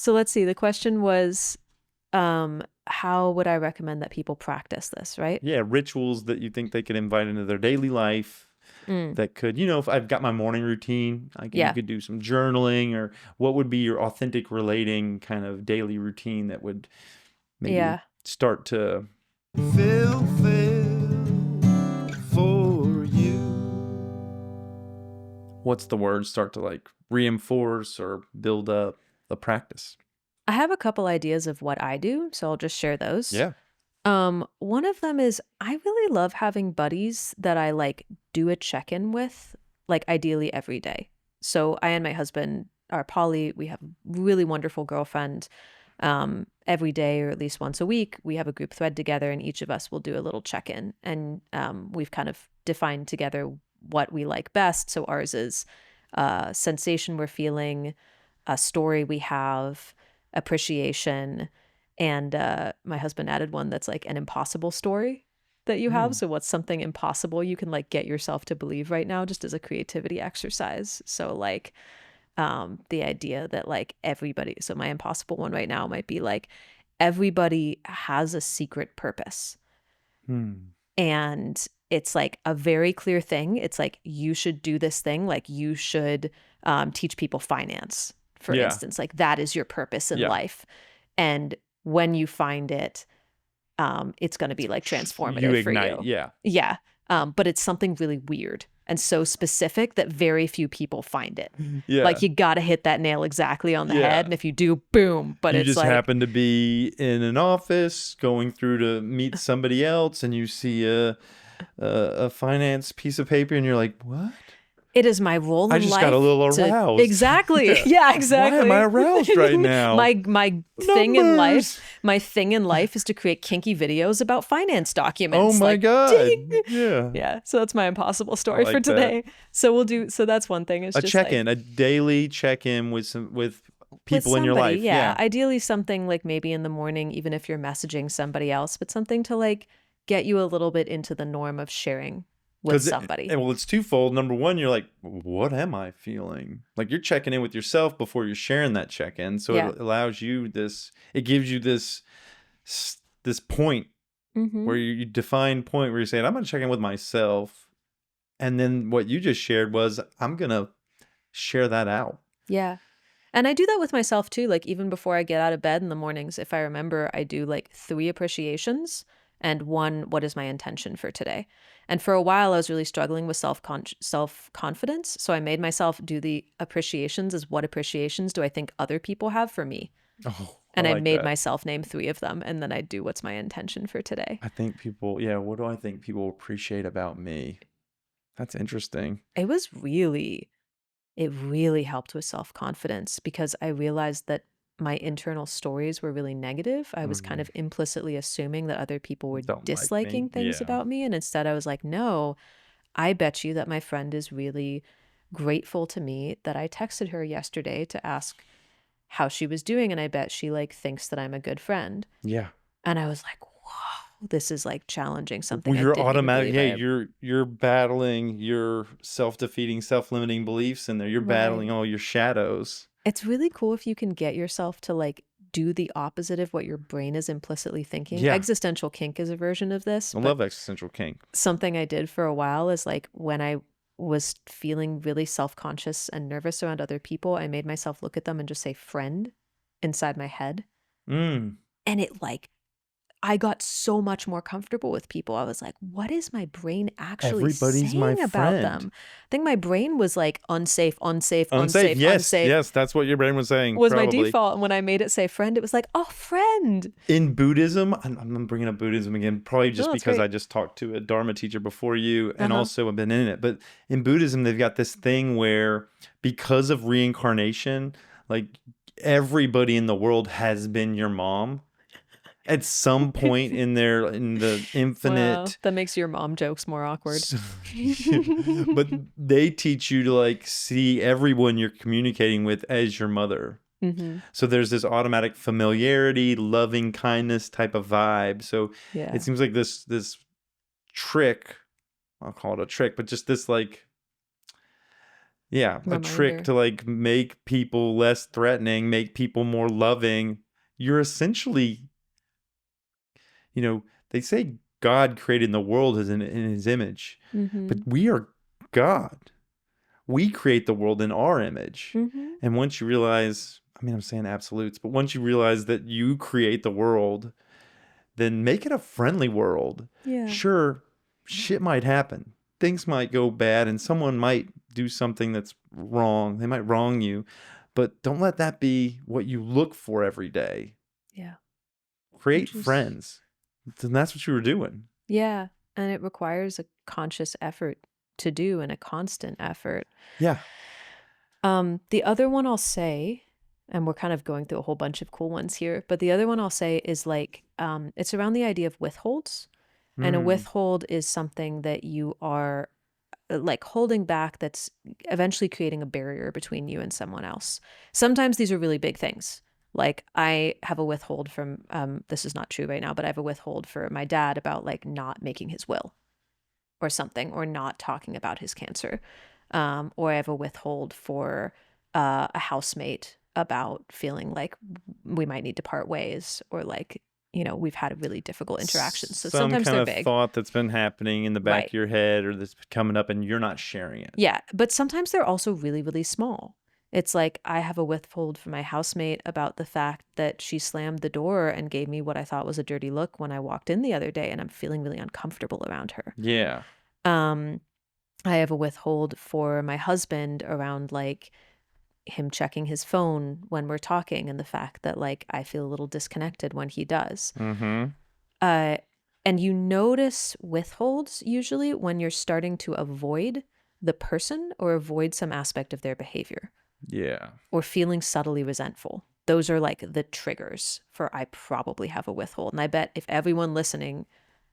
So let's see. The question was, how would I recommend that people practice this, right? Yeah, rituals that you think they could invite into their daily life Mm, that could, if I've got my morning routine, you yeah. could do some journaling, or what would be your authentic relating kind of daily routine that would maybe Yeah. start to fulfill for you. What's the word? Start to like reinforce or build up a practice. I have a couple ideas of what I do, so I'll just share those. Yeah. One of them is I really love having buddies that I like do a check-in with, like ideally every day. So I and my husband are poly. We have a really wonderful girlfriend. Every day or at least once a week, we have a group thread together, and each of us will do a little check-in. And we've kind of defined together what we like best. So ours is sensation we're feeling, a story we have, appreciation, and my husband added one that's like an impossible story that you have. So what's something impossible you can like get yourself to believe right now, just as a creativity exercise. So like the idea that like everybody, so my impossible one right now might be like everybody has a secret purpose. And it's like a very clear thing. It's like you should do this thing, like you should teach people finance, for Yeah. instance. Like that is your purpose in Yeah. life. And when you find it, it's going to be like transformative for ignite. you. Yeah. Yeah. But it's something really weird and so specific that very few people find it. Yeah. Like you got to hit that nail exactly on the Yeah. head. And if you do, boom. But you it's just like, happen to be in an office going through to meet somebody else, and you see a finance piece of paper, and you're like, what? it is my role I in just life. got a little aroused. Exactly. Yeah, exactly. Why am I aroused right now? my thing in Numbers. life is to create kinky videos about finance documents. Oh my like, God. Ding! Yeah. Yeah. So that's my impossible story like for today. So that's one thing. It's a just check-in, like, a daily check-in with people in your life. Yeah. Ideally something like maybe in the morning, even if you're messaging somebody else, but something to like get you a little bit into the norm of sharing with somebody. It's twofold. Number one, you're like, what am I feeling? Like you're checking in with yourself before you're sharing that check-in. So Yeah. it allows you it gives you this point where you define point where you're saying, I'm going to check in with myself. And then what you just shared was, I'm going to share that out. Yeah. And I do that with myself too. Like even before I get out of bed in the mornings, if I remember, I do like 3 appreciations and 1, what is my intention for today? And for a while, I was really struggling with self-confidence. So I made myself do the appreciations as what appreciations do I think other people have for me? Oh, And I like made that. myself name 3 of them. And then I do what's my intention for today. I think people, what do I think people appreciate about me? That's interesting. It really helped with self-confidence because I realized that my internal stories were really negative. I was kind of implicitly assuming that other people were Don't like disliking me. things Yeah. about me. And instead I was like, no, I bet you that my friend is really grateful to me that I texted her yesterday to ask how she was doing. And I bet she like thinks that I'm a good friend. Yeah. And I was like, whoa, this is like challenging something. Well, I you're didn't even automatic. believe I Yeah, had. you're battling your self-defeating, self-limiting beliefs in there. You're battling all your shadows. It's really cool if you can get yourself to like do the opposite of what your brain is implicitly thinking. Yeah. Existential kink is a version of this. I love existential kink. Something I did for a while is like when I was feeling really self-conscious and nervous around other people, I made myself look at them and just say friend inside my head. And it like, I got so much more comfortable with people. I was like, what is my brain actually Everybody's my saying about friend. them? I think my brain was like unsafe, unsafe, unsafe, Yes, unsafe. yes, that's what your brain was saying. Was probably. my default. And when I made it say friend, it was like, oh, friend. In Buddhism, I'm bringing up Buddhism again, probably just because great. I just talked to a Dharma teacher before you and also have been in it. But in Buddhism, they've got this thing where because of reincarnation, like everybody in the world has been your mom. At some point in the infinite. Wow, that makes your mom jokes more awkward. But they teach you to like see everyone you're communicating with as your mother. So there's this automatic familiarity, loving kindness type of vibe. So it seems like this trick, I'll call it a trick, but just this like Yeah, a trick reminder. to like make people less threatening, make people more loving. You're essentially, they say God created the world as in his image, but Mm-hmm. we are God. We create the world in our image. Mm-hmm. And once you realize, I mean, I'm saying absolutes, but once you realize that you create the world, then make it a friendly world. Yeah. Sure, shit might happen. Things might go bad and someone might do something that's wrong. They might wrong you, but don't let that be what you look for every day. Yeah. Create Which is, friends. And that's what you were doing. yeah. And it requires a conscious effort to do and a constant effort. Yeah. The other one I'll say, and we're kind of going through a whole bunch of cool ones here, but the other one I'll say is like, it's around the idea of withholds. And a Mm, withhold is something that you are like holding back that's eventually creating a barrier between you and someone else. Sometimes these are really big things. Like I have a withhold from this is not true right now, but I have a withhold for my dad about like not making his will or something or not talking about his cancer. Or I have a withhold for a housemate about feeling like we might need to part ways or like, we've had a really difficult interaction. So some sometimes kind they're of big. thought that's been happening in the back Right. of your head or that's coming up and you're not sharing it. Yeah, but sometimes they're also really, really small. It's like I have a withhold from my housemate about the fact that she slammed the door and gave me what I thought was a dirty look when I walked in the other day, and I'm feeling really uncomfortable around her. Yeah. Um, I have a withhold for my husband around like him checking his phone when we're talking and the fact that like I feel a little disconnected when he does. Mm-hmm. Uh, and you notice withholds usually when you're starting to avoid the person or avoid some aspect of their behavior Yeah. or feeling subtly resentful. Those are like the triggers for I probably have a withhold. And I bet if everyone listening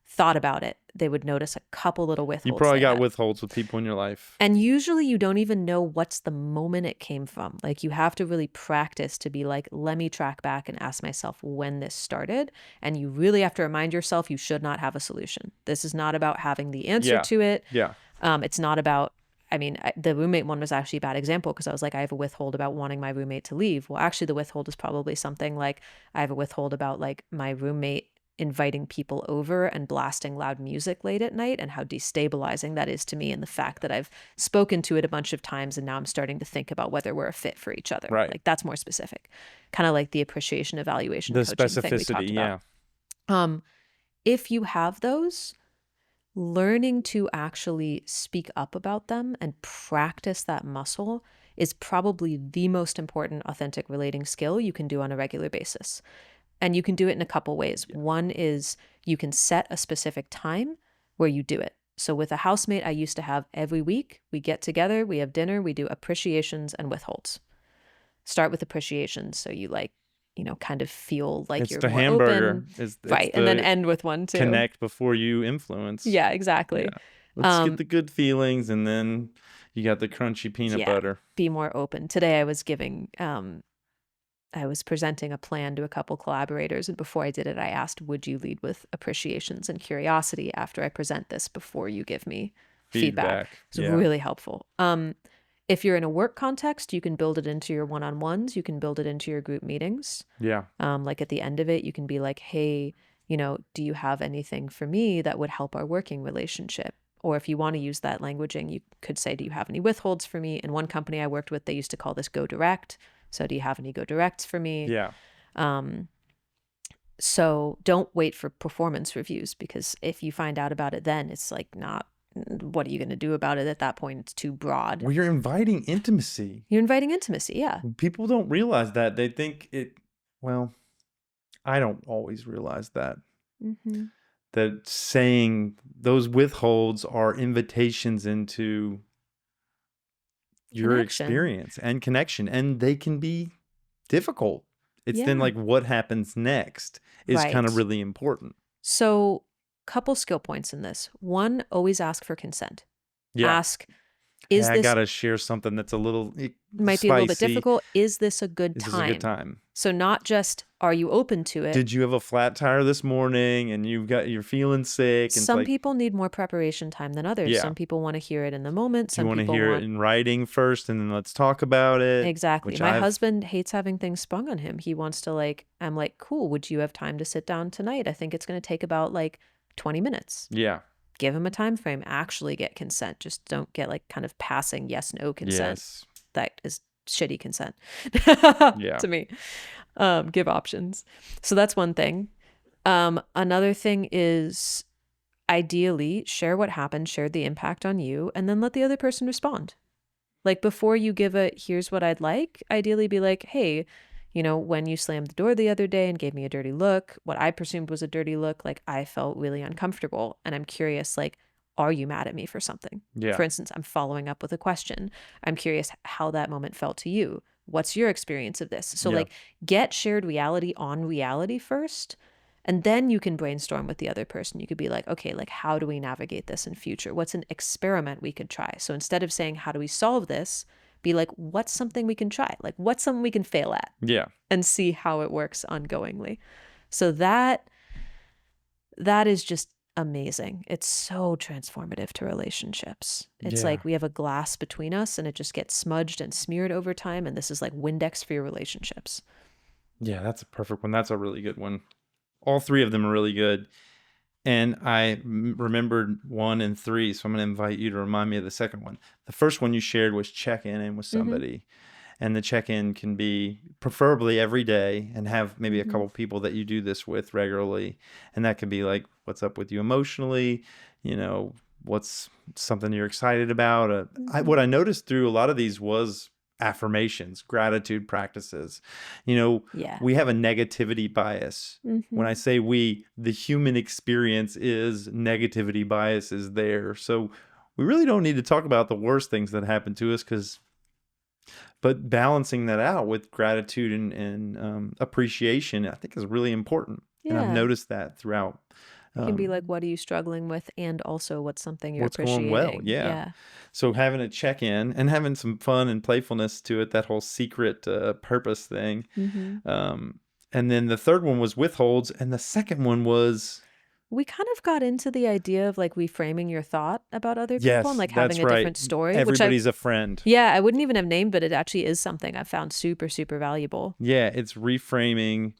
thought about it, they would notice a couple little You withholds probably they got have. withholds with people in your life. And usually you don't even know what's the moment it came from. Like you have to really practice to be like, let me track back and ask myself when this started. And you really have to remind yourself you should not have a solution. This is not about having the answer Yeah. to it. Yeah. It's not about, the roommate one was actually a bad example because I was like, I have a withhold about wanting my roommate to leave. Well, actually, the withhold is probably something like I have a withhold about like my roommate inviting people over and blasting loud music late at night and how destabilizing that is to me and the fact that I've spoken to it a bunch of times and now I'm starting to think about whether we're a fit for each other. Right. Like that's more specific. Kind of like the appreciation evaluation The coaching thing we talked specificity. about. Yeah. Um if you have those, learning to actually speak up about them and practice that muscle is probably the most important authentic relating skill you can do on a regular basis. And you can do it in a couple ways. Yeah. One is you can set a specific time where you do it. So with a housemate, I used to have every week, we get together, we have dinner, we do appreciations and withholds. Start with appreciations. So you like, kind of feel like It's you're the more hamburger. open. It's Right. And then the end with one too. connect before you influence. Yeah, exactly. Yeah. Let's get Um, the good feelings and then you got the crunchy peanut yeah, butter. be more open. Today I was presenting a plan to a couple collaborators, and before I did it, I asked, would you lead with appreciations and curiosity after I present this before you give me feedback? Feedback. It's Yeah. really helpful. If you're in a work context, you can build it into your one-on-ones, you can build it into your group meetings. Yeah. Like at the end of it, you can be like, hey, do you have anything for me that would help our working relationship? Or if you want to use that languaging, you could say, do you have any withholds for me? In one company I worked with, they used to call this go direct. So do you have any go directs for me? Yeah. Um, so don't wait for performance reviews because if you find out about it then, it's like not, what are you going to do about it at that point? It's too broad. Well, you're inviting intimacy. You're inviting intimacy. Yeah. People don't realize that. They think well, I don't always realize that. Mm-hmm. That saying those withholds are invitations into your Connection. experience and connection, and they can be difficult. It's then Yeah. like what happens next is kind of Right. really important. So couple skill points in this. One, always ask for consent. Yeah. Ask, Hey, Is I this gotta share something that's a little might be a little bit spicy. difficult. Is this a good Is this a good time? time? So not just are you open to it? Did you have a flat tire this morning and you're feeling sick? And it's Some like, people need more preparation time than others. yeah. Some people want to hear it in the moment. Do you Some want to people hear it want in writing first and then let's talk about it? exactly. Which My I've, husband hates having things sprung on him. He wants to like I'm like, "Cool, would you have time to sit down tonight? I think it's going to take about like 20 minutes." yeah, Give him a time frame. Actually get consent. Just don't get like kind of passing yes no consent. yes, That is shitty consent yeah, to me. Give options. So that's one thing. Another thing is ideally share what happened, share the impact on you, and then let the other person respond. Like before you give a here's what I'd like, ideally be like, hey, when you slammed the door the other day and gave me a dirty look, what I presumed was a dirty look, like I felt really uncomfortable. And I'm curious, like, are you mad at me for something? yeah, For instance, I'm following up with a question. I'm curious how that moment felt to you. What's your experience of this? So, yeah, like, get shared reality on reality first. And then you can brainstorm with the other person. You could be like, okay, like, how do we navigate this in future? What's an experiment we could try? So instead of saying, how do we solve this? Be like, what's something we can try? Like, what's something we can fail at yeah, and see how it works ongoingly. So that is just amazing. It's so transformative to relationships. It's yeah, like we have a glass between us and it just gets smudged and smeared over time. And this is like Windex for your relationships. yeah. That's a perfect one. That's a really good one. All three of them are really good. And I remembered 1 and 3, so I'm going to invite you to remind me of the second one. The first one you shared was check in with Mm-hmm. somebody. And the check-in can be preferably every day and have maybe a Mm-hmm. couple people that you do this with regularly. And that can be like, what's up with you emotionally? You know, what's something you're excited about? What Mm-hmm. I noticed through a lot of these was affirmations, gratitude practices. You know, Yeah. we have a negativity bias. When I Mm-hmm. say we, the human experience is negativity bias is there. So we really don't need to talk about the worst things that happen to us but balancing that out with gratitude and appreciation, I think is really important. And I've Yeah. noticed that throughout It can be like, um, what are you struggling with? And also, what's something you're what's going well. appreciating? Yeah. Yeah. So having a check in and having some fun and playfulness to it, that whole secret purpose thing. Mm-hmm. Um, and then the third one was withholds. And the second one was, We kind of got into the idea of like reframing your thought about other people and yes, like having that's a right. different story, which Everybody's a friend. yeah, I wouldn't even have named, but it actually is something I've found super, super valuable. Yeah. It's reframing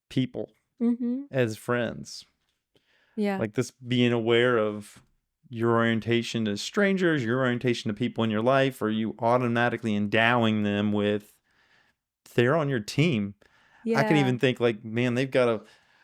people Mm-hmm. as friends. Yeah. Like this being aware of your orientation to strangers, your orientation to people in your life, or you automatically endowing them with they're on your team. I can Yeah. even think like, man, they've got a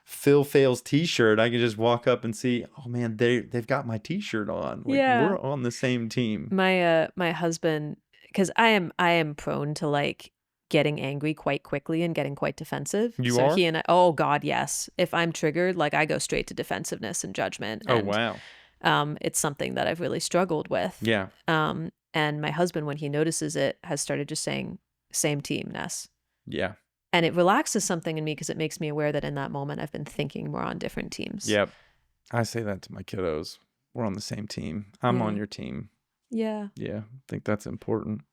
Phil Fails t-shirt. I can just walk up and see, oh man, they've got my t-shirt on. Like Yeah. we're on the same team. My husband, because I am prone to like getting angry quite quickly and getting quite defensive. You So are? he and I, oh God, yes. If I'm triggered, like I go straight to defensiveness and judgment. Oh And wow. it's something that I've really struggled with. Yeah. And my husband, when he notices it, has started just saying, same team, Ness. Yeah. And it relaxes something in me because it makes me aware that in that moment I've been thinking more on different teams. Yep. I say that to my kiddos. We're on the same team. I'm on Yeah. your team. Yeah. Yeah. I think that's important.